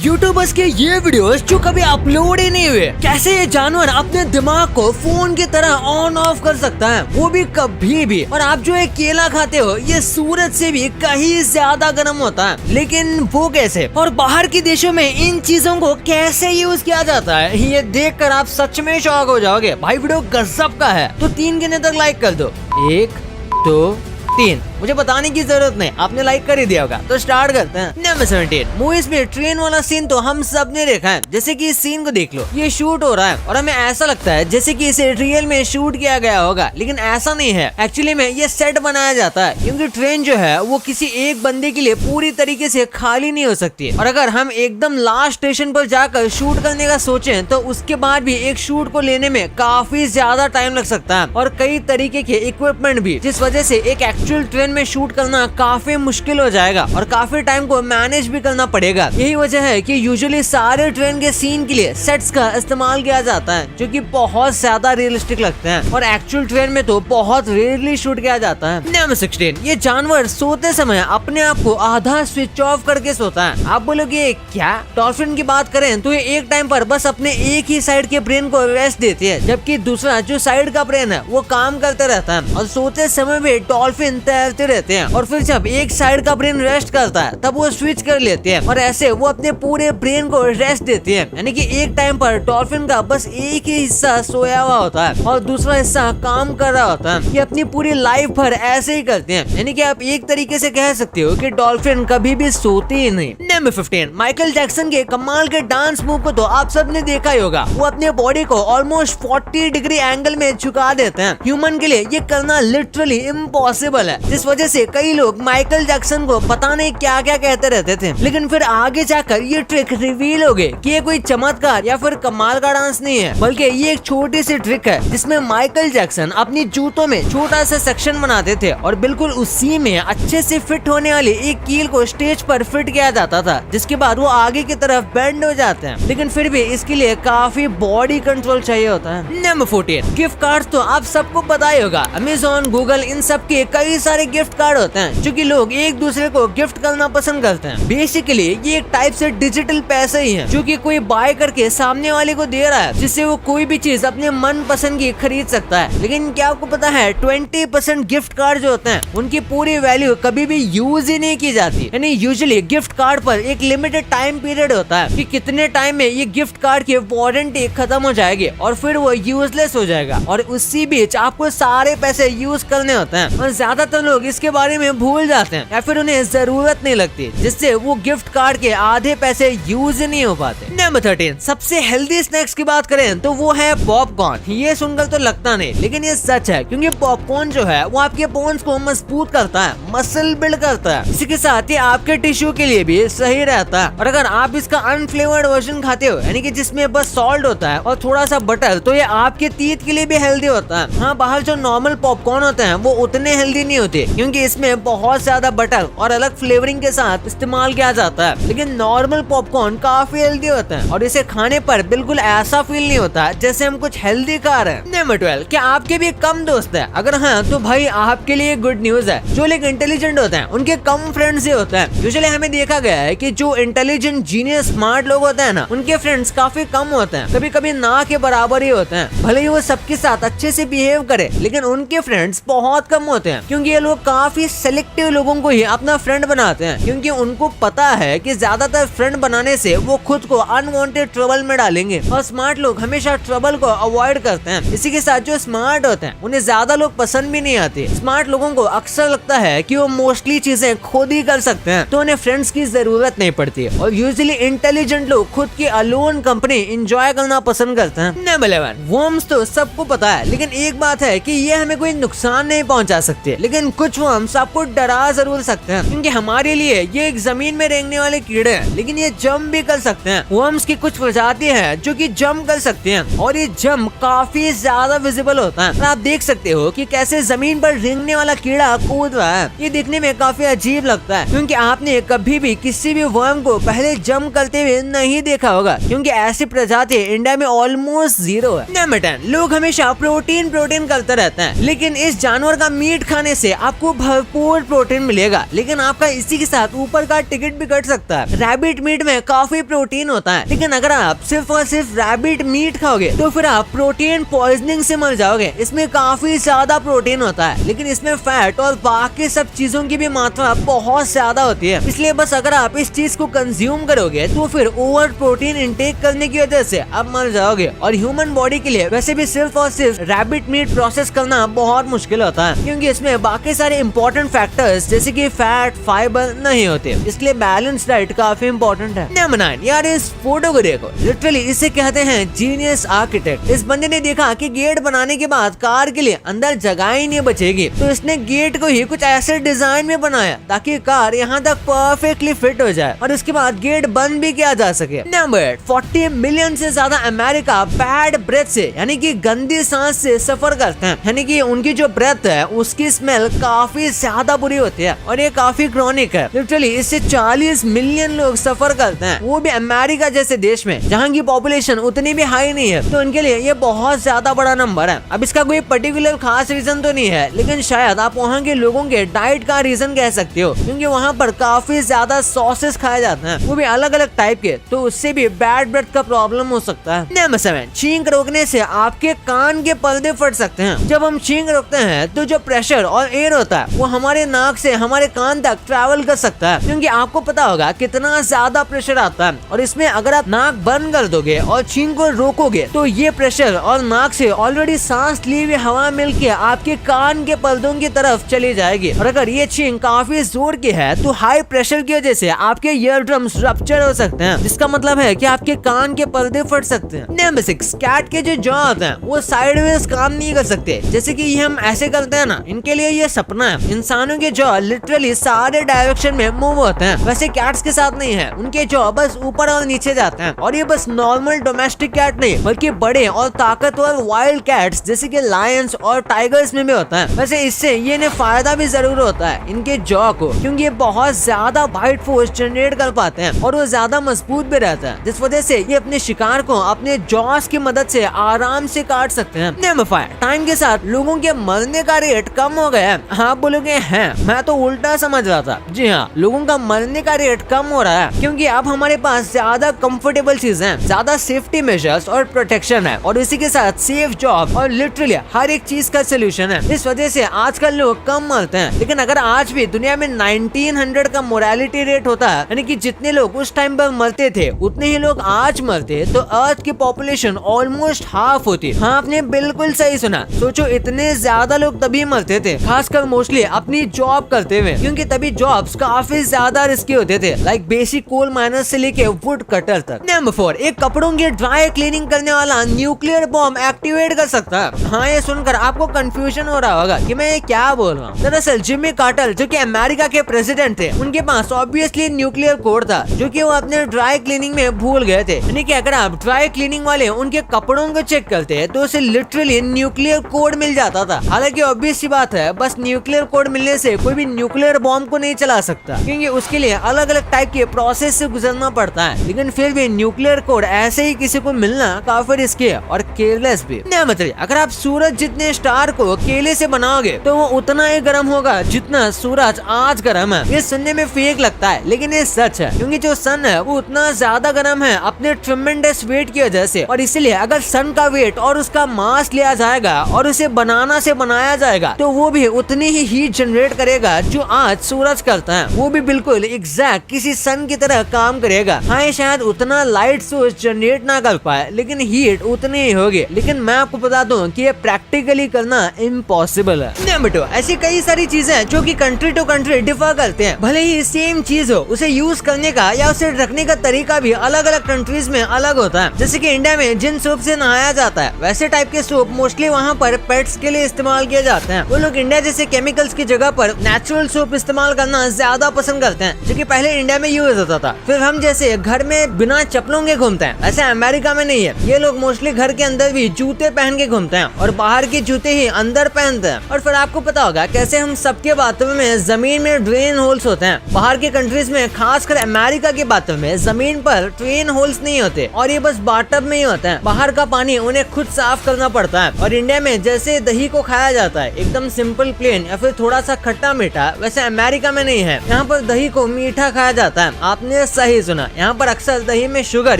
YouTubers के ये videos जो कभी अपलोड ही नहीं हुए, कैसे ये जानवर अपने दिमाग को फोन की तरह ऑन ऑफ कर सकता है, वो भी कभी भी। और आप जो एक केला खाते हो ये सूरज से भी कहीं ज्यादा गर्म होता है, लेकिन वो कैसे? और बाहर के देशों में इन चीजों को कैसे यूज किया जाता है, ये देखकर आप सच में शॉक हो जाओगे। भाई वीडियो गजब का है, तो 3 गिनने तक लाइक कर दो। 1 2 3। मुझे बताने की जरूरत नहीं, आपने लाइक कर ही दिया होगा। तो स्टार्ट करते हैं। नंबर 17। मूवीज में ट्रेन वाला सीन तो हम सब ने देखा है। जैसे कि इस सीन को देख लो, ये शूट हो रहा है और हमें ऐसा लगता है जैसे कि इसे रियल में शूट किया गया होगा, लेकिन ऐसा नहीं है। एक्चुअली में ये सेट बनाया जाता है, क्योंकि ट्रेन जो है वो किसी एक बंदे के लिए पूरी तरीके से खाली नहीं हो सकती। और अगर हम एकदम लास्ट स्टेशन पर जाकर शूट करने का सोचें तो उसके बाद भी एक शूट को लेने में काफी ज्यादा टाइम लग सकता है और कई तरीके के इक्विपमेंट भी, जिस वजह से एक एक्चुअल ट्रेन में शूट करना काफी मुश्किल हो जाएगा और काफी टाइम को मैनेज भी करना पड़ेगा। यही वजह है कि यूजुअली सारे ट्रेन के सीन के लिए सेट्स का इस्तेमाल किया जाता है, जो कि बहुत ज्यादा रियलिस्टिक लगते हैं और एक्चुअल ट्रेन में तो बहुत रेयरली शूट किया जाता है। नंबर 16। ये जानवर सोते समय अपने आप को आधा स्विच ऑफ करके सोता है। आप बोलोगे क्या? डॉल्फिन की बात करें तो ये एक टाइम पर बस अपने एक ही साइड के ब्रेन को रेस्ट देती है, जबकि दूसरा जो साइड का ब्रेन है वो काम करते रहता है। और सोते समय भी डॉल्फिन तैरते रहते हैं और फिर जब एक साइड का ब्रेन रेस्ट करता है तब वो स्विच कर लेते हैं और ऐसे वो अपने पूरे ब्रेन को रेस्ट देते हैं। यानी कि एक टाइम पर डॉल्फिन का बस एक ही हिस्सा सोया हुआ होता है और दूसरा हिस्सा काम कर रहा होता है। ये अपनी पूरी लाइफ भर ऐसे ही करते हैं, यानी कि आप एक तरीके से कह सकते हो कि डॉल्फिन कभी भी सोते ही नहीं। नंबर 15। माइकल जैक्सन के कमाल के डांस मूव को तो आप सब ने देखा ही होगा। वो अपने बॉडी को ऑलमोस्ट 40 डिग्री एंगल में झुका देते हैं। ह्यूमन के लिए ये करना लिटरली इम्पॉसिबल है, जिस वजह से कई लोग माइकल जैक्सन को पता नहीं क्या क्या कहते रहते थे, लेकिन फिर आगे जाकर ये ट्रिक रिवील हो गई कि ये कोई चमत्कार या फिर कमाल का डांस नहीं है, बल्कि ये एक छोटी सी ट्रिक है जिसमें माइकल जैक्सन अपनी जूतों में छोटा सा सेक्शन बनाते थे और बिल्कुल उसी में अच्छे से फिट होने वाली एक कील को स्टेज पर फिट किया जाता था, जिसके बाद वो आगे की तरफ बेंड हो जाते हैं। लेकिन फिर भी इसके लिए काफी बॉडी कंट्रोल चाहिए होता है। नंबर 14। गिफ्ट कार्ड तो आप सबको पता ही होगा। अमेज़न, गूगल, इन सब के कई सारे गिफ्ट कार्ड होते हैं जो कि लोग एक दूसरे को गिफ्ट करना पसंद करते हैं। बेसिकली ये एक टाइप से डिजिटल पैसे ही है, जो कि कोई बाय करके सामने वाले को दे रहा है, जिससे वो कोई भी चीज अपने मन पसंद की खरीद सकता है। लेकिन क्या आपको पता है 20% गिफ्ट कार्ड जो होते हैं उनकी पूरी वैल्यू कभी भी यूज ही नहीं की जाती। यानी यूजुअली गिफ्ट कार्ड पर एक लिमिटेड टाइम पीरियड होता है कि कितने टाइम में ये गिफ्ट कार्ड की वारंटी खत्म हो जाएगी और फिर वो यूजलेस हो जाएगा और उसी बीच आपको सारे पैसे यूज करने होते हैं। और ज्यादातर लोग इसके बारे में भूल जाते हैं या फिर उन्हें जरूरत नहीं लगती, जिससे वो गिफ्ट कार्ड के आधे पैसे यूज नहीं हो पाते। नंबर 13। सबसे हेल्दी स्नैक्स की बात करें तो वो है पॉपकॉर्न। ये सुनकर तो लगता नहीं, लेकिन ये सच है, क्योंकि पॉपकॉर्न जो है वो आपके बोन्स को मजबूत करता है, मसल बिल्ड करता है। इसी के साथ ही आपके टिश्यू के लिए भी सही रहता है। और अगर आप इसका अनफ्लेवर्ड वर्जन खाते हो, यानी कि जिसमें बस सॉल्ट होता है और थोड़ा सा बटर, तो ये आपके टीथ के लिए भी हेल्दी होता है। हाँ, बाहर जो नॉर्मल पॉपकॉर्न होते हैं वो उतने हेल्दी नहीं होते, क्योंकि इसमें बहुत ज्यादा बटर और अलग फ्लेवरिंग के साथ इस्तेमाल किया जाता है। लेकिन नॉर्मल पॉपकॉर्न काफी हेल्दी होता है और इसे खाने पर बिल्कुल ऐसा फील नहीं होता जैसे हम कुछ हेल्दी खा रहे हैं। नंबर 12। क्या आपके भी कम दोस्त है? अगर हाँ तो भाई आपके लिए गुड न्यूज है। जो लोग इंटेलिजेंट होते हैं उनके कम फ्रेंड्स ही होते हैं। यूजुअली हमें देखा गया है कि जो इंटेलिजेंट, जीनियस, स्मार्ट लोग होते हैं ना, उनके फ्रेंड्स काफी कम होते हैं, कभी कभी ना के बराबर ही होते हैं। भले ही वो सबके साथ अच्छे से बिहेव करे, लेकिन उनके फ्रेंड्स बहुत कम होते हैं, क्योंकि ये लोग काफी सेलेक्टिव लोगों को ही अपना फ्रेंड बनाते हैं, क्योंकि उनको पता है कि ज्यादातर फ्रेंड बनाने से वो खुद को अनवांटेड ट्रबल में डालेंगे। और स्मार्ट लोग हमेशा ट्रबल को अवॉइड करते हैं। इसी के साथ जो स्मार्ट होते हैं उन्हें ज्यादा लोग पसंद भी नहीं आते। स्मार्ट लोगों को अक्सर लगता है कि वो मोस्टली चीजें खुद ही कर सकते हैं, तो उन्हें फ्रेंड्स की जरूरत नहीं पड़ती। और यूजुअली इंटेलिजेंट लोग खुद की अलोन कंपनी एंजॉय करना पसंद करते हैं। नंबर 11। वर्म्स तो सबको पता है, लेकिन एक बात है कि ये हमें कोई नुकसान नहीं पहुंचा सकते, लेकिन कुछ वर्म्स आपको डरा जरूर सकते हैं, क्योंकि हमारे लिए ये एक जमीन में रेंगने वाले कीड़े हैं, लेकिन ये जंप भी कर सकते हैं। वर्म्स की कुछ प्रजाति है जो कि जंप कर सकते हैं और ये जंप काफी ज्यादा विजिबल होता है। आप देख सकते हो कि कैसे जमीन पर रेंगने वाला कीड़ा कूद रहा है। ये देखने में काफी अजीब लगता है, क्योंकि आपने कभी भी किसी भी वर्म को पहले जंप करते हुए नहीं देखा होगा, क्योंकि ऐसी प्रजाति इंडिया में ऑलमोस्ट 0 है। नंबर 10। लोग हमेशा प्रोटीन करते रहते हैं, लेकिन इस जानवर का मीट खाने से आप आपको भरपूर प्रोटीन मिलेगा, लेकिन आपका इसी के साथ ऊपर का टिकट भी कट सकता है। रैबिट मीट में काफी प्रोटीन होता है, लेकिन अगर आप सिर्फ और सिर्फ रैबिट मीट खाओगे तो फिर आप प्रोटीन पॉइजनिंग से मर जाओगे। इसमें काफी ज्यादा प्रोटीन होता है, लेकिन इसमें फैट और बाकी सब चीजों की भी मात्रा बहुत ज्यादा होती है। इसलिए बस अगर आप इस चीज को कंज्यूम करोगे तो फिर ओवर प्रोटीन इंटेक करने की वजह से आप मर जाओगे। और ह्यूमन बॉडी के लिए वैसे भी सिर्फ और सिर्फ रैबिट मीट प्रोसेस करना बहुत मुश्किल होता है, क्योंकि इसमें बाकी सारे इंपॉर्टेंट फैक्टर्स जैसे कि फैट, फाइबर नहीं होते। इसलिए बैलेंस डाइट काफी इंपॉर्टेंट है। नंबर 9, यार इस फोटो को देखो, लिटरली इसे कहते हैं जीनियस आर्किटेक्ट। इस बंदे ने देखा कि गेट बनाने के बाद कार के लिए अंदर जगह ही नहीं बचेगी, तो इसने गेट को ही कुछ ऐसे डिजाइन में बनाया ताकि कार यहाँ तक परफेक्टली फिट हो जाए और उसके बाद गेट बंद भी किया जा सके। नंबर 40 मिलियन से ज्यादा अमेरिका बैड ब्रेथ से यानी कि गंदी सांस से सफर करते हैं, यानी कि उनकी जो ब्रेथ है उसकी स्मेल काफी ज्यादा बुरी होती है और ये काफी क्रॉनिक है। लिटरली इससे 40 मिलियन लोग सफर करते हैं, वो भी अमेरिका जैसे देश में जहाँ की पॉपुलेशन उतनी भी हाई नहीं है, तो उनके लिए ये बहुत ज्यादा बड़ा नंबर है। अब इसका कोई पर्टिकुलर खास रीजन तो नहीं है, लेकिन शायद आप वहाँ के लोगों के डाइट का रीजन कह सकते हो, क्योंकि वहाँ पर काफी ज्यादा सॉसेस खाए जाते हैं, वो भी अलग अलग टाइप के, तो उससे भी बैड ब्रेथ का प्रॉब्लम हो सकता है। नंबर 7, छींक रोकने से आपके कान के पर्दे फट सकते हैं। जब हम छींक रोकते हैं तो जो प्रेशर और एयर होता है वो हमारे नाक से हमारे कान तक ट्रैवल कर सकता है, क्योंकि आपको पता होगा कितना ज्यादा प्रेशर आता है। और इसमें अगर आप नाक बंद कर दोगे और छींक को रोकोगे तो ये प्रेशर और नाक से ऑलरेडी सांस ली हुई हवा मिलके आपके कान के पर्दों की तरफ चली जाएगी। और अगर ये छींक काफी जोर की है तो हाई प्रेशर की वजह से आपके ईयर ड्रम्स रप्चर हो सकते हैं, जिसका मतलब है कि आपके कान के पर्दे फट सकते हैं। नंबर 6, कैट के जो जॉ होते हैं वो साइडवेज काम नहीं कर सकते, जैसे कि ये हम ऐसे करते हैं ना, इनके लिए ये सपना है। इंसानों के जॉ लिटरली सारे डायरेक्शन में मूव होते हैं, वैसे कैट्स के साथ नहीं है। उनके जॉ बस ऊपर और नीचे जाते हैं, और ये बस नॉर्मल डोमेस्टिक कैट नहीं बल्कि बड़े और ताकतवर वाइल्ड कैट्स जैसे कि लायंस और टाइगर्स में भी होता है। वैसे इससे ये इन्हें फायदा भी जरूर होता है इनके जॉ को, क्योंकि ये बहुत ज्यादा बाइट फोर्स जनरेट कर पाते हैं और वो ज्यादा मजबूत भी रहता है, जिस वजह से ये अपने शिकार को अपने जॉस की मदद से आराम से काट सकते हैं। नंबर 5, टाइम के साथ लोगों के मरने का रेट कम हो गया है। आप बोलोगे हैं, मैं तो उल्टा समझ रहा था। जी हाँ, लोगों का मरने का रेट कम हो रहा है, क्योंकि अब हमारे पास ज्यादा कंफर्टेबल चीजें हैं, ज्यादा सेफ्टी मेजर्स और प्रोटेक्शन है, और इसी के साथ सेफ जॉब और लिटरली हर एक चीज का सोल्यूशन है। इस वजह से आजकल लोग कम मरते हैं। लेकिन अगर आज भी दुनिया में 1900 का मोरालिटी रेट होता है, यानी कि जितने लोग उस टाइम पर मरते थे उतने ही लोग आज मरते, तो अर्थ की पॉपुलेशन ऑलमोस्ट हाफ होती। हाँ, आपने बिल्कुल सही सुना। सोचो इतने ज्यादा लोग तभी मरते थे, खासकर मोस्टली अपनी जॉब करते हुए, क्योंकि तभी जॉब्स काफी ज्यादा रिस्की होते थे, लाइक बेसिक कोल माइनर से लेके वुड कटर तक। नंबर 4, एक कपड़ों की ड्राई क्लीनिंग करने वाला न्यूक्लियर बॉम्ब एक्टिवेट कर सकता है। हाँ, ये सुनकर आपको कंफ्यूजन हो रहा होगा कि मैं ये क्या बोल रहा हूँ। दरअसल जिमी कार्टर जो कि अमेरिका के प्रेसिडेंट थे, उनके पास ऑब्वियसली न्यूक्लियर कोड था, जो कि वो अपने ड्राई क्लीनिंग में भूल गए थे। यानी कि अगर आप ड्राई क्लीनिंग वाले उनके कपड़ों को चेक करते तो उसे लिटरली न्यूक्लियर कोड मिल जाता था। हालांकि ऑब्वियस सी बात है, बस न्यूक्लियर कोड मिलने से कोई भी न्यूक्लियर बॉम्ब को नहीं चला सकता, क्योंकि उसके लिए अलग अलग टाइप के प्रोसेस से गुजरना पड़ता है। लेकिन फिर भी न्यूक्लियर कोड ऐसे ही किसी को मिलना काफी रिस्की है और केयरलेस भी। नहीं मतलब अगर आप सूरज जितने स्टार को केले से बनाओगे तो वो उतना ही गर्म होगा जितना सूरज आज गर्म है। ये सुनने में फेक लगता है, लेकिन ये सच है, क्योंकि जो सन है वो उतना ज्यादा गर्म है अपने ट्रिमेंडस वेट की वजह से। और इसलिए अगर सन का वेट और उसका मास लिया जाएगा और उसे बनाना से बनाया जाएगा तो वो भी उतनी ही हीट जनरेट करेगा जो आज सूरज करता है। वो भी बिल्कुल एग्जैक्ट किसी सन की तरह काम करेगा। हाँ, ये शायद उतना लाइट सोर्स जनरेट ना कर पाए, लेकिन हीट उतनी ही होगी। लेकिन मैं आपको बता दूं कि ये प्रैक्टिकली करना इम्पॉसिबल है। नंबर 2, ऐसी कई सारी चीजें जो कि कंट्री टू कंट्री डिफर करते हैं। भले ही सेम चीज हो, उसे यूज करने का या उसे रखने का तरीका भी अलग अलग कंट्रीज में अलग होता है। जैसे कि इंडिया में जिन सोप से नहाया जाता है, वैसे टाइप के सोप मोस्टली वहाँ पर पेट्स के लिए इस्तेमाल किए जाते हैं। वो लोग इंडिया जैसे केमिकल्स की जगह पर नेचुरल सोप इस्तेमाल करना ज्यादा पसंद करते हैं, जो कि पहले इंडिया में यूज होता था। फिर हम जैसे घर में बिना चप्पलों के घूमते हैं, ऐसे अमेरिका में नहीं है। ये लोग मोस्टली घर के अंदर भी जूते पहन के घूमते हैं और बाहर के जूते ही अंदर पहनते हैं। और फिर आपको पता होगा कैसे हम सबके बाथरूम में जमीन में ड्रेन होल्स होते हैं। बाहर के कंट्रीज में, खासकर अमेरिका के बाथरूम में जमीन पर ड्रेन होल्स नहीं होते और ये बस बाथटब में ही होते हैं। बाहर का पानी उन्हें खुद साफ करना पड़ता है। और इंडिया में जैसे दही को खाया जाता है एकदम सिंपल प्लेन या फिर थोड़ा सा खट्टा मीठा, वैसे अमेरिका में नहीं है। यहाँ पर दही को मीठा खाया जाता है। आपने सही सुना, यहाँ पर अक्सर दही में शुगर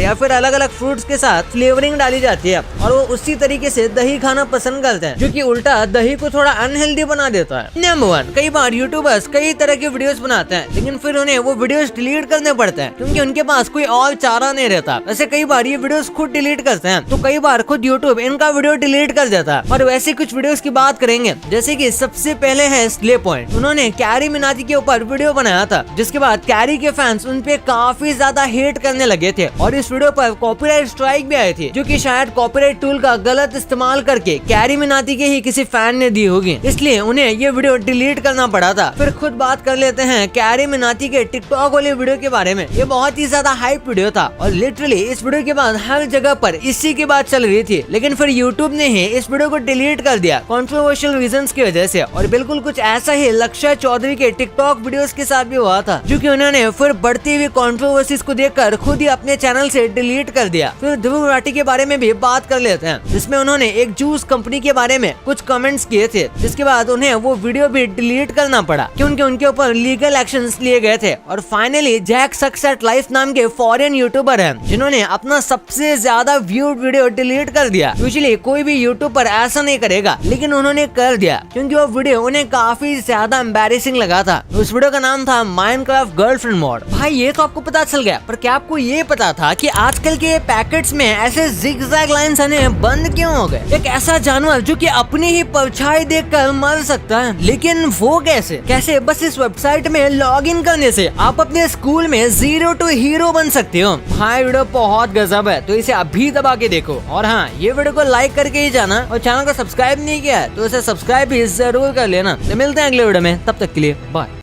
या फिर अलग अलग फ्रूट्स के साथ फ्लेवरिंग डाली जाती है और वो उसी तरीके से दही खाना पसंद करते हैं, जो कि उल्टा दही को थोड़ा अनहेल्दी बना देता है। नंबर 1, कई बार यूट्यूबर्स कई तरह के वीडियोस बनाते हैं लेकिन फिर उन्हें वो वीडियोस डिलीट करने पड़ते हैं क्योंकि उनके पास कोई और चारा नहीं रहता। वैसे कई बार ये वीडियोस खुद डिलीट करते हैं तो कई बार खुद यूट्यूब इनका वीडियो डिलीट कर देता है। और वैसे कुछ वीडियोस की बात करेंगे, जैसे कि सबसे पहले है स्ले पॉइंट। उन्होंने कैरी मिनाटी के ऊपर वीडियो बनाया था जिसके बाद कैरी के फैंस उन पे काफी ज्यादा हेट करने लगे थे और इस वीडियो पर कॉपीराइट स्ट्राइक भी आई थी, जो कि शायद कॉपीराइट टूल का गलत इस्तेमाल करके कैरी मिनाटी के ही किसी फैन ने दी होगी, इसलिए उन्हें ये वीडियो डिलीट करना पड़ा था। फिर खुद बात कर लेते हैं कैरी मिनाटी के टिकटॉक वाले वीडियो के बारे में। ये बहुत ही ज्यादा हाइप वीडियो था और लिटरली इस वीडियो के बाद हर जगह पर इसी की बात चल रही थी, लेकिन फिर यूट्यूब ने ही इस वीडियो को डिलीट कर दिया कंट्रोवर्शियल रीजंस की वजह से। और बिल्कुल कुछ ऐसा ही लक्ष्य चौधरी के टिकटॉक वीडियोस के साथ भी हुआ था, जो कि उन्होंने फिर बढ़ती हुई कंट्रोवर्सीज को देखकर खुद ही अपने चैनल से डिलीट कर दिया। फिर ध्रुव राठी के बारे में भी बात कर लेते हैं, जिसमें उन्होंने एक जूस कंपनी के बारे में कुछ कमेंट्स किए थे, जिसके बाद उन्हें वो वीडियो भी डिलीट करना पड़ा क्योंकि उनके ऊपर लीगल एक्शंस लिए गए थे। और finally Jack sucks at life नाम के फॉरेन यूट्यूबर हैं जिन्होंने अपना सबसे ज्यादा व्यूड वीडियो डिलीट कर दिया। यूजुअली कोई भी यूट्यूब पर ऐसा नहीं करेगा, लेकिन उन्होंने कर दिया क्योंकि वो वीडियो उन्हें काफी ज्यादा एम्बैरेसिंग लगा था। उस वीडियो का नाम था माइनक्राफ्ट गर्लफ्रेंड मॉड। भाई ये तो आपको पता चल गया, पर क्या आपको ये पता था कि आजकल के पैकेट्स में ऐसे जिगजैग लाइंस आने बंद क्यों हो गए? एक ऐसा जानवर जो कि अपनी ही परछाई देखकर मर सकता है, लेकिन वो कैसे? बस इस वेबसाइट में लॉग इन करने से आप अपने स्कूल में 0 to हीरो बन सकते हो। भाई वीडियो बहुत गजब है, तो इसे अभी दबा के देखो। और हाँ, ये वीडियो को लाइक करके ही जाना और चैनल को सब्सक्राइब नहीं किया है तो इसे सब्सक्राइब भी जरूर कर लेना। तो मिलते हैं अगले वीडियो में, तब तक के लिए बाय।